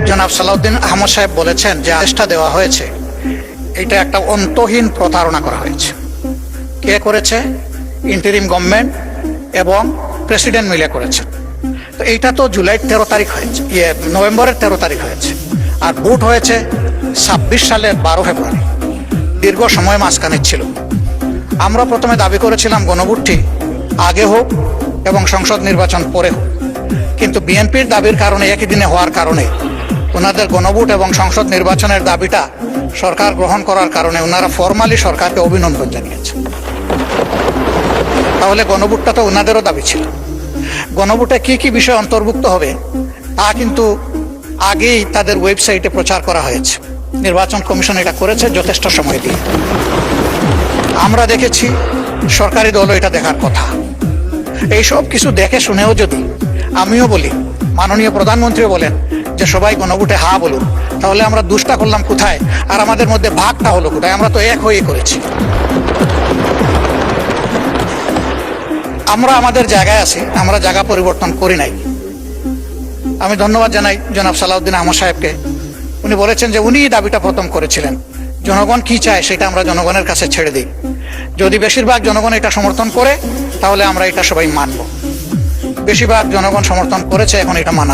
জনাব সালাউদ্দিন আহমদ সাহেব বলেছেন যে আদেশটা দেওয়া হয়েছে এটা একটা অন্তহীন প্রতারণা করা হয়েছে। কে করেছে? ইন্টারিম গভর্নমেন্ট এবং প্রেসিডেন্ট মিলে করেছে। তো এইটা তো জুলাই 13 তারিখ হয়েছে, নভেম্বরের 13 তারিখ হয়েছে, আর ভোট হয়েছে 26 সালের 12 ফেব্রুয়ারি। দীর্ঘ সময় মাঝখানে ছিল। আমরা প্রথমে দাবি করেছিলাম গণভোটটি আগে হোক এবং সংসদ নির্বাচন পরে হোক, কিন্তু বিএনপির দাবির কারণে একই দিনে হওয়ার কারণে ওনাদের গণভোট এবং সংসদ নির্বাচনের দাবিটা সরকার গ্রহণ করার কারণে ওনারা ফরমালি সরকারকে অভিনন্দন জানিয়েছে। তাহলে গণভোটটা তো ওনাদেরও দাবি ছিল। গণভোটে কি কি বিষয় অন্তর্ভুক্ত হবে তা কিন্তু আগেই তাদের ওয়েবসাইটে প্রচার করা হয়েছে। নির্বাচন কমিশন এটা করেছে যথেষ্ট সময় দিয়ে। আমরা দেখেছি, সরকারি দলও এটা দেখার কথা। এই সব কিছু দেখে শুনেও যদি আমিও বলি, মাননীয় প্রধানমন্ত্রীও বলেন যে সবাই গণভোটে হা বলুন, তাহলে আমরা দুষ্টা করলাম কোথায় আর আমাদের মধ্যে ভাগটা হলো কোথায়? আমরা তো এক হয়ে করেছি। আমরা আমাদের জায়গায় আছি, আমরা জায়গা পরিবর্তন করি নাই। আমি ধন্যবাদ জানাই জনাব সালাউদ্দিন আহমদ সাহেবকে। উনি বলেছেন যে উনি দাবিটা প্রথম করেছিলেন। জনগণ কি চায় সেটা আমরা জনগণের কাছে ছেড়ে দিই। যদি বেশিরভাগ জনগণ এটা সমর্থন করে তাহলে আমরা এটা সবাই মানব। বেশিরভাগ জনগণ সমর্থন করেছে, এখন এটা মানা